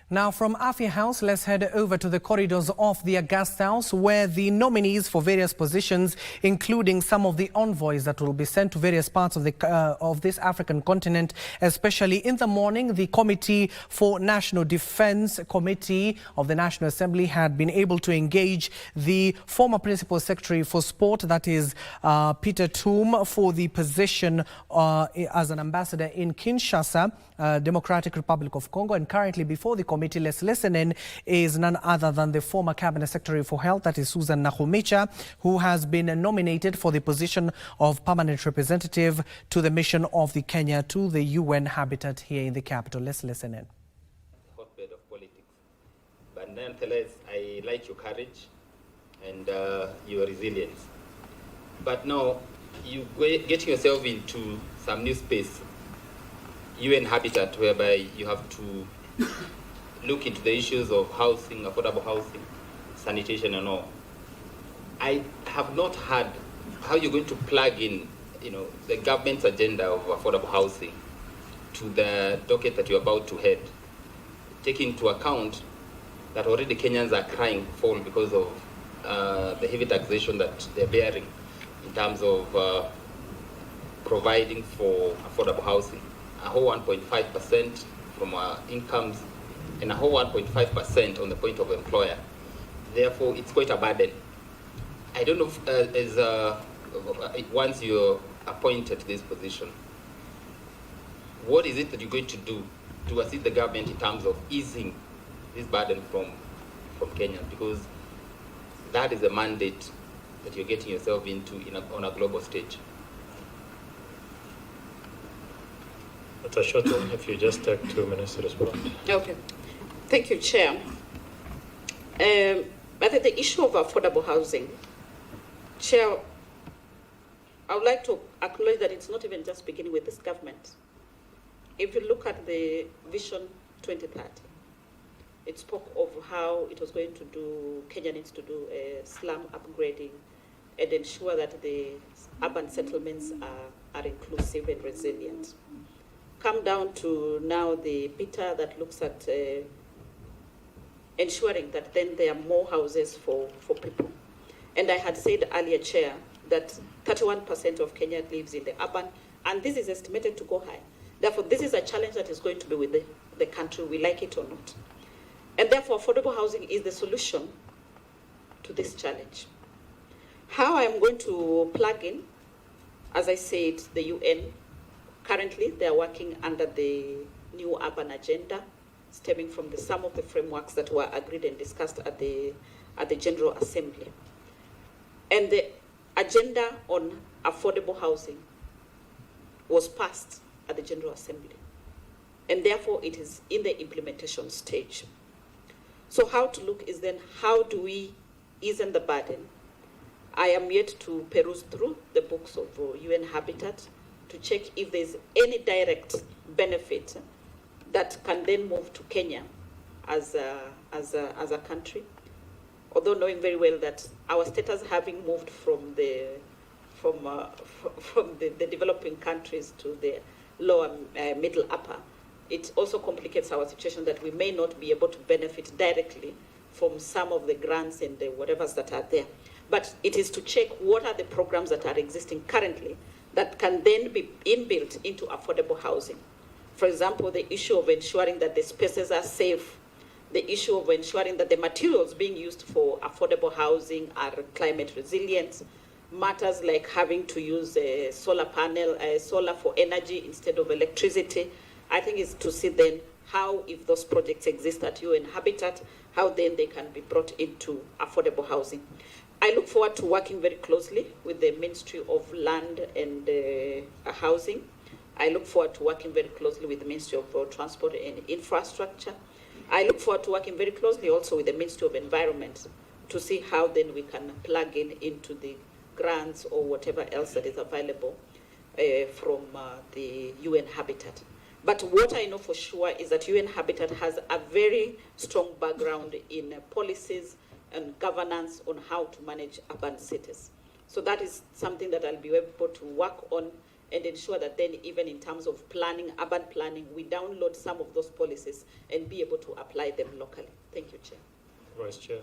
Now from Afia House, let's head over to the corridors of the August House, where the nominees for various positions, including some of the envoys that will be sent to various parts of this African continent, especially in the morning, the Committee for National Defense Committee of the National Assembly had been able to engage the former Principal Secretary for Sport, that is Peter Toom, for the position as an ambassador in Kinshasa, Democratic Republic of Congo. And currently before the committee, let's listen in, is none other than the former Cabinet Secretary for Health, that is Susan Nakhumincha, who has been nominated for the position of permanent representative to the mission of the Kenya to the UN habitat here in the capital. Let's listen in. Hotbed of politics. But nonetheless, I like your courage and your resilience. But now, you getting yourself into some new space, UN habitat, whereby you have to look into the issues of housing, affordable housing, sanitation and all. I have not heard how you're going to plug in, the government's agenda of affordable housing to the docket that you're about to head, taking into account that already Kenyans are crying foul because of the heavy taxation that they're bearing in terms of providing for affordable housing. A whole 1.5% from our incomes and a whole 1.5% on the point of employer. Therefore, it's quite a burden. I don't know if, once you're appointed to this position, what is it that you're going to do to assist the government in terms of easing this burden from Kenya? Because that is the mandate that you're getting yourself into on a global stage. If you just take 2 minutes to respond. Okay. Thank you, Chair. But the issue of affordable housing, Chair, I would like to acknowledge that it's not even just beginning with this government. If you look at the Vision 2030, it spoke of how it was going to do, Kenya needs to do slum upgrading and ensure that the urban settlements are inclusive and resilient. Come down to now the beta that looks at ensuring that then there are more houses for people. And I had said earlier, Chair, that 31% of Kenya lives in the urban, and this is estimated to go high. Therefore, this is a challenge that is going to be with the country, we like it or not. And therefore, affordable housing is the solution to this challenge. How I am going to plug in, as I said, the UN. Currently, they are working under the new urban agenda, stemming from some of the frameworks that were agreed and discussed at the General Assembly. And the agenda on affordable housing was passed at the General Assembly. And therefore, it is in the implementation stage. So how to look is then, how do we ease the burden? I am yet to peruse through the books of UN Habitat to check if there's any direct benefit that can then move to Kenya as a country. Although knowing very well that our status having moved from the developing countries to the lower middle upper, it also complicates our situation that we may not be able to benefit directly from some of the grants and the whatevers that are there. But it is to check what are the programs that are existing currently that can then be inbuilt into affordable housing. For example, the issue of ensuring that the spaces are safe, the issue of ensuring that the materials being used for affordable housing are climate resilient, matters like having to use a solar panel, solar for energy instead of electricity. I think is to see then how, if those projects exist at UN Habitat, how then they can be brought into affordable housing. I look forward to working very closely with the Ministry of Land and Housing. I look forward to working very closely with the Ministry of Transport and Infrastructure. I look forward to working very closely also with the Ministry of Environment to see how then we can plug into the grants or whatever else that is available from the UN Habitat. But what I know for sure is that UN Habitat has a very strong background in policies and governance on how to manage urban cities. So that is something that I'll be able to work on and ensure that then even in terms of planning, urban planning, we download some of those policies and be able to apply them locally. Thank you, Chair. Vice Chair.